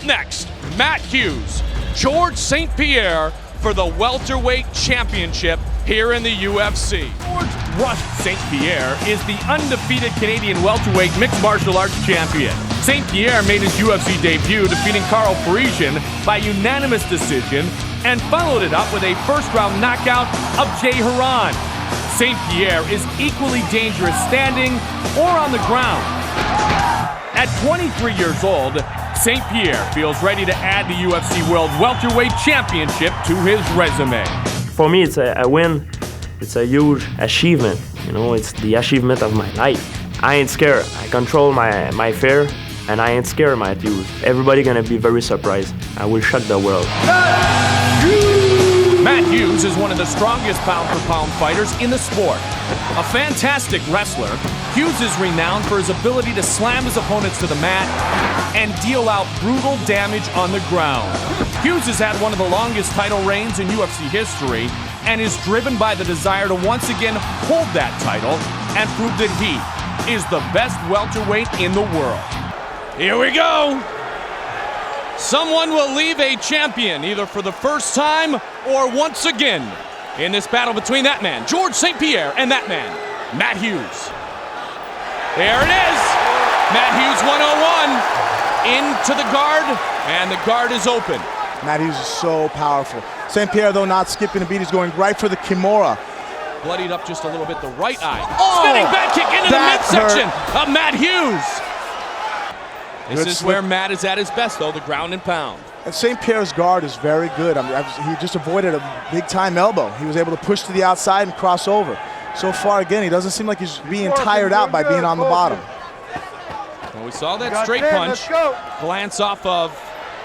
Up next, Matt Hughes, George St. Pierre for the welterweight championship here in the UFC. George Rush St. Pierre is the undefeated Canadian welterweight mixed martial arts champion. St. Pierre made his UFC debut defeating Carl Parisian by unanimous decision and followed it up with a first-round knockout of Jay Haran. St. Pierre is equally dangerous standing or on the ground. At 23 years old, St. Pierre feels ready to add the UFC World Welterweight Championship to his resume. For me, it's a win. It's a huge achievement. You know, it's the achievement of my life. I ain't scared. I control my fear, and I ain't scared, Matt Hughes. Everybody gonna be very surprised. I will shock the world. Matt Hughes is one of the strongest pound-for-pound fighters in the sport. A fantastic wrestler, Hughes is renowned for his ability to slam his opponents to the mat and deal out brutal damage on the ground. Hughes has had one of the longest title reigns in UFC history and is driven by the desire to once again hold that title and prove that he is the best welterweight in the world. Here we go! Someone will leave a champion either for the first time or once again in this battle between that man, George St. Pierre, and that man, Matt Hughes. There it is! Matt Hughes 101 into the guard, and the guard is open. Matt Hughes is so powerful. St. Pierre, though, not skipping a beat. He's going right for the Kimura. Bloodied up just a little bit, the right eye. Spinning back kick into the midsection of Matt Hughes. This is where Matt is at his best, though, the ground and pound. And St. Pierre's guard is very good. He just avoided a big-time elbow. He was able to push to the outside and cross over. So far, again, he doesn't seem like he's being tired out by being on the bottom. Well, we saw that straight punch glance off of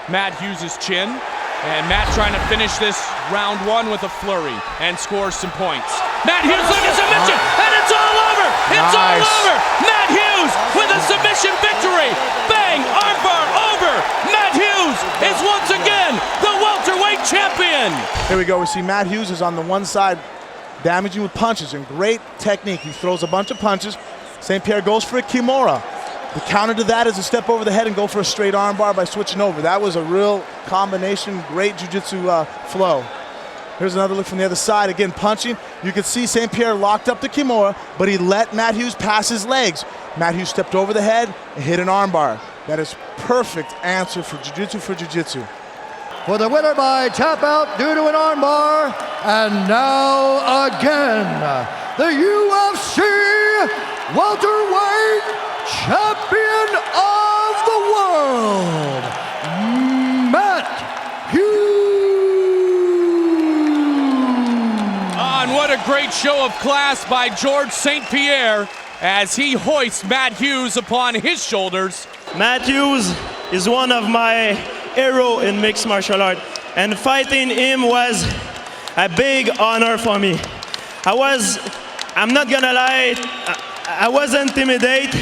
Matt Hughes' chin. And Matt trying to finish this round one with a flurry and scores some points. Matt Hughes with a submission, and it's all over! It's all over! Matt Hughes with a submission victory! Bang! Armbar over! Matt Hughes is once again the welterweight champion! Here we go. We see Matt Hughes is on the one side damaging with punches and great technique. He throws a bunch of punches. St. Pierre goes for a Kimura. The counter to that is a step over the head and go for a straight armbar by switching over. That was a real combination, great jiu-jitsu flow. Here's another look from the other side. Again, punching. You can see St. Pierre locked up the Kimura, but he let Matt Hughes pass his legs. Matt Hughes stepped over the head and hit an armbar. That is perfect answer for jiu-jitsu for jiu-jitsu. For the winner by tap out due to an armbar, and now again, the UFC welterweight champion of the world, Matt Hughes. And what a great show of class by George St. Pierre as he hoists Matt Hughes upon his shoulders. Matt Hughes is one of my heroes in mixed martial art, and fighting him was a big honor for me. I'm not gonna lie, I was intimidated,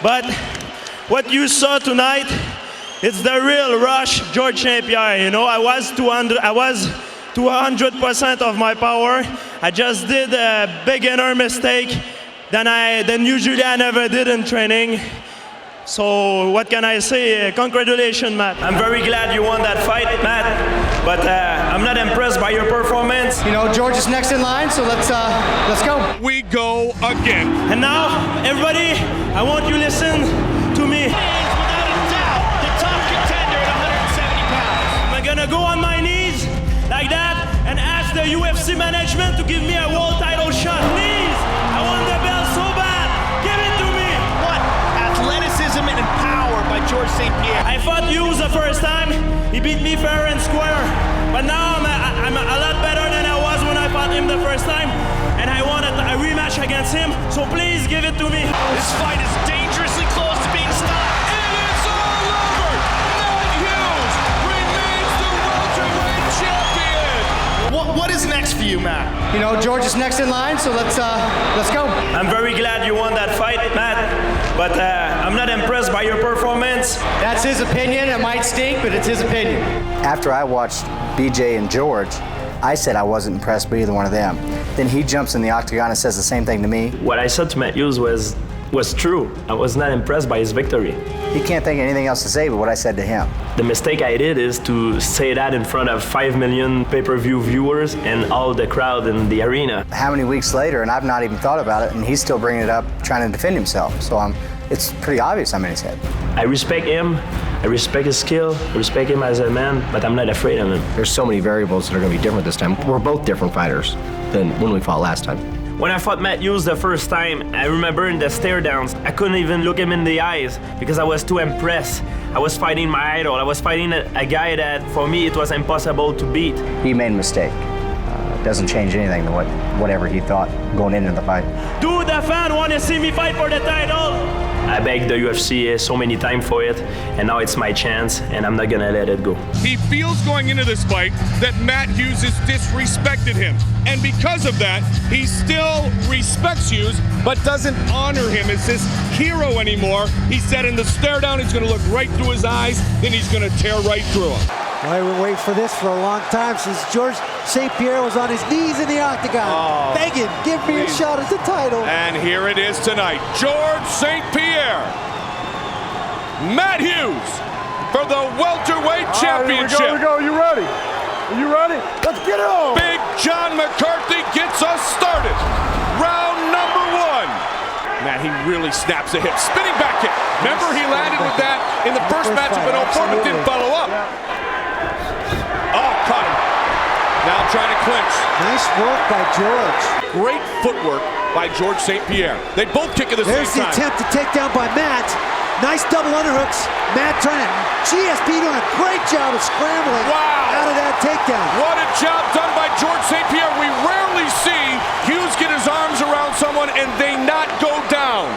but what you saw tonight, it's the real Rush George St. Pierre. You know, I was 200% of my power. I just did a beginner mistake than usually I never did in training. So what can I say? Congratulations, Matt. I'm very glad you won that fight, Matt, but I'm not impressed by your performance. You know, George is next in line, so let's go. We go again. And now, everybody, I want you to listen to me. Without a doubt, the top contender at 170 pounds. I'm gonna go on my knees like that and ask the UFC management to give me a world title shot. Please, I want the belt so bad. Give it to me. What athleticism and power by George St. Pierre. I fought Hughes the first time. He beat me fair and square. But now I'm a lot better than I was when I fought him the first time. And I want a rematch against him. So please give it to me. This fight is dangerously close to being stopped. And it's all over! Matt Hughes remains the welterweight champion! What is next for you, Matt? You know, George is next in line, so let's go. I'm very glad you won that fight, Matt. But I'm not impressed by your performance. That's his opinion. It might stink, but it's his opinion. After I watched BJ and George, I said I wasn't impressed by either one of them. Then he jumps in the octagon and says the same thing to me. What I said to Matt Hughes was, was true. I was not impressed by his victory. He can't think of anything else to say but what I said to him. The mistake I did is to say that in front of 5 million pay-per-view viewers and all the crowd in the arena. How many weeks later, and I've not even thought about it, and he's still bringing it up, trying to defend himself. So it's pretty obvious I'm in his head. I respect him, I respect his skill, I respect him as a man, but I'm not afraid of him. There's so many variables that are going to be different this time. We're both different fighters than when we fought last time. When I fought Matt Hughes the first time, I remember in the stare downs, I couldn't even look him in the eyes because I was too impressed. I was fighting my idol. I was fighting a guy that, for me, it was impossible to beat. He made a mistake. It doesn't change anything to whatever he thought going into the fight. Do the fan want to see me fight for the title? I begged the UFC so many times for it, and now it's my chance, and I'm not gonna let it go. He feels going into this fight that Matt Hughes has disrespected him. And because of that, he still respects Hughes, but doesn't honor him as his hero anymore. He said in the stare down, he's gonna look right through his eyes, then he's gonna tear right through him. Well, we've been waiting for this for a long time, since George St. Pierre was on his knees in the octagon, begging, give me a shot at the title. And here it is tonight, George St. Pierre, Matt Hughes for the welterweight championship. Here we go. You ready? Are you ready? Let's get it on. Big John McCarthy gets us started. Round number 1. Matt, he really snaps a hip, spinning back kick. Remember, he landed with that in the first matchup in 04, but didn't follow up. Oh, caught him. Now trying to clinch. Nice work by George. Great footwork by George St. Pierre. They both kick at the same There's the time. attempt to take down by Matt. Nice double underhooks. Matt trying to, GSP doing a great job of scrambling out of that takedown. What a job done by George St. Pierre. We rarely see Hughes get his arms around someone and they not go down.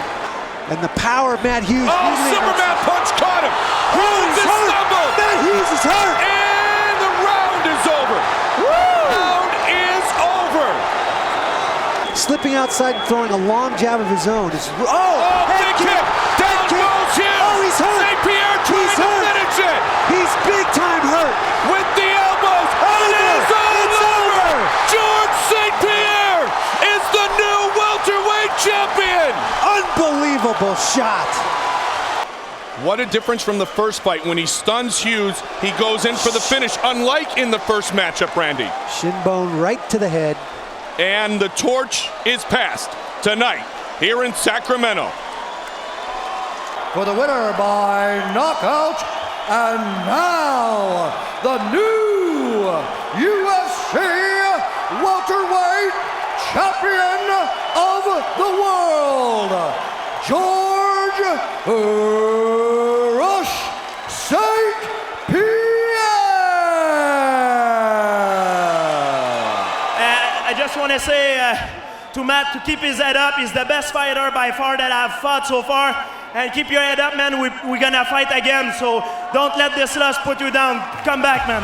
And the power of Matt Hughes. Oh, Superman punch caught him. Hughes is stumbled. Matt Hughes is hurt. And the round is over. Round is over. Slipping outside and throwing a long jab of his own. Big kick. Down goes Hughes. Oh, he's hurt. St. Pierre trying to finish it. He's big time hurt. With the elbows. It is all over. George St. Pierre is the new welterweight champion. Unbelievable shot. What a difference from the first fight. When he stuns Hughes, he goes in for the finish, unlike in the first matchup, Randy. Shin bone right to the head. And the torch is passed tonight here in Sacramento. For the winner by knockout, and now the new UFC welterweight champion of the world, George Rush St. Pierre. I just want to say to Matt to keep his head up. He's the best fighter by far that I've fought so far. And keep your head up, man. We're gonna fight again. So don't let this loss put you down. Come back, man.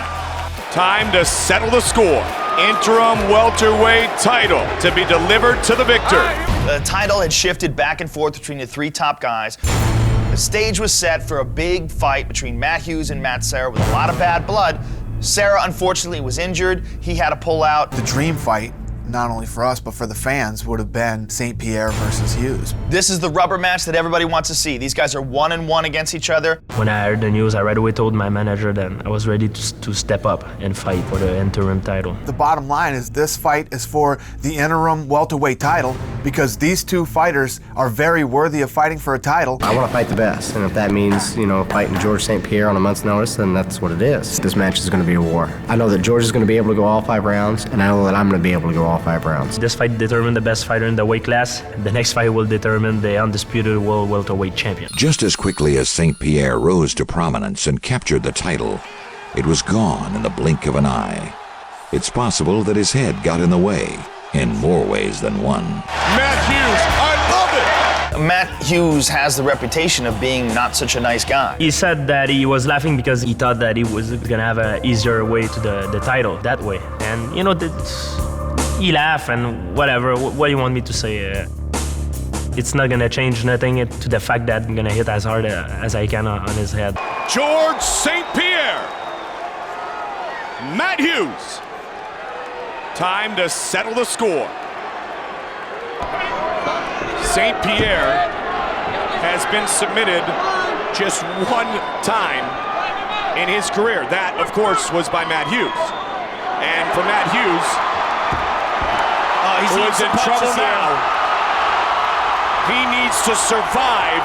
Time to settle the score. Interim welterweight title to be delivered to the victor. The title had shifted back and forth between the 3 top guys. The stage was set for a big fight between Matt Hughes and Matt Serra with a lot of bad blood. Serra, unfortunately, was injured. He had to pull out. The dream fight, not only for us, but for the fans, would have been St. Pierre versus Hughes. This is the rubber match that everybody wants to see. These guys are 1-1 against each other. When I heard the news, I right away told my manager that I was ready to step up and fight for the interim title. The bottom line is this fight is for the interim welterweight title because these 2 fighters are very worthy of fighting for a title. I want to fight the best, and if that means, fighting George St. Pierre on a month's notice, then that's what it is. This match is going to be a war. I know that George is going to be able to go all 5 rounds, and I know that I'm going to be able to go all 5 rounds. This fight determined the best fighter in the weight class. The next fight will determine the undisputed world welterweight champion. Just as quickly as St. Pierre rose to prominence and captured the title, it was gone in the blink of an eye. It's possible that his head got in the way in more ways than one. Matt Hughes, I love it! Matt Hughes has the reputation of being not such a nice guy. He said that he was laughing because he thought that he was gonna have an easier way to the title that way. And he laughed and whatever. What do you want me to say? It's not gonna change nothing to the fact that I'm gonna hit as hard as I can on his head. George St. Pierre, Matt Hughes. Time to settle the score. St. Pierre has been submitted just one time in his career. That, of course, was by Matt Hughes. And for Matt Hughes, who is in trouble now, he needs to survive.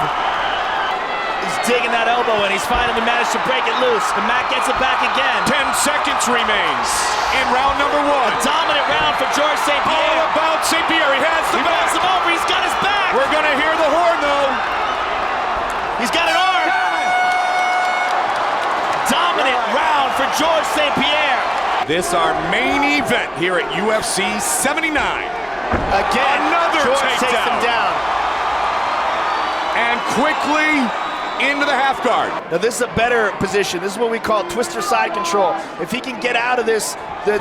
He's digging that elbow and he's finally managed to break it loose. And Matt gets it back again. 10 seconds remains in round number 1. A dominant round for George St. Pierre. All about St. Pierre. He has the back. He him over. He's got his back. We're going to hear the horn, though. He's got an arm. Dominant round for George St. Pierre. This our main event here at UFC 79. Again, another George takedown. Takes him down. And quickly into the half guard. Now this is a better position. This is what we call twister side control. If he can get out of this, the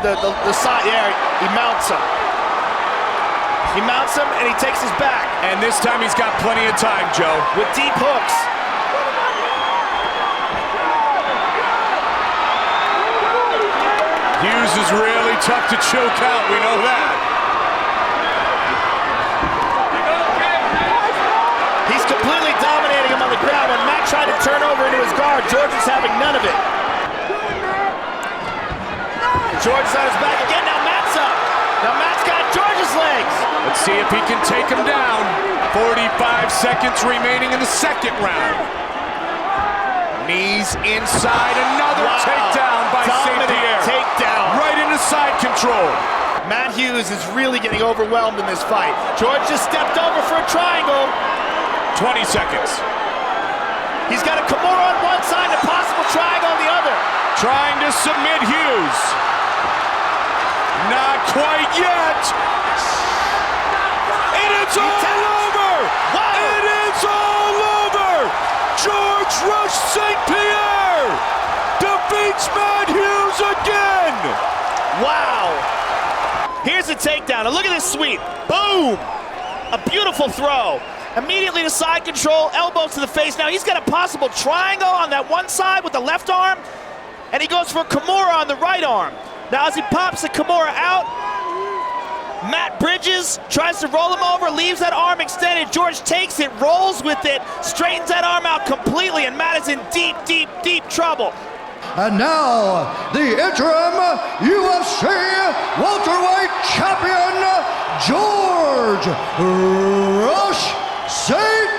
side, there, he mounts him. He mounts him and he takes his back. And this time he's got plenty of time, Joe. With deep hooks. Hughes is really tough to choke out, we know that. He's completely dominating him on the ground. When Matt tried to turn over into his guard, George is having none of it. George's on his back again, now Matt's up. Now Matt's got George's legs. Let's see if he can take him down. 45 seconds remaining in the second round. Knees inside, another takedown by St. Pierre. Takedown. Right into side control. Matt Hughes is really getting overwhelmed in this fight. George just stepped over for a triangle. 20 seconds. He's got a Kimura on one side and a possible triangle on the other. Trying to submit Hughes. Not quite yet. And it's all over. Wow. It is all over. George Rush St. Pierre defeats Matt Hughes again. Wow. Here's a takedown. Now look at this sweep. Boom. A beautiful throw. Immediately to side control, elbows to the face. Now he's got a possible triangle on that one side with the left arm, and he goes for a Kimura on the right arm. Now as he pops the Kimura out, Matt bridges, tries to roll him over, leaves that arm extended. George takes it, rolls with it, straightens that arm out completely, and Matt is in deep, deep, deep trouble. And now, the interim UFC welterweight champion, George Rush St.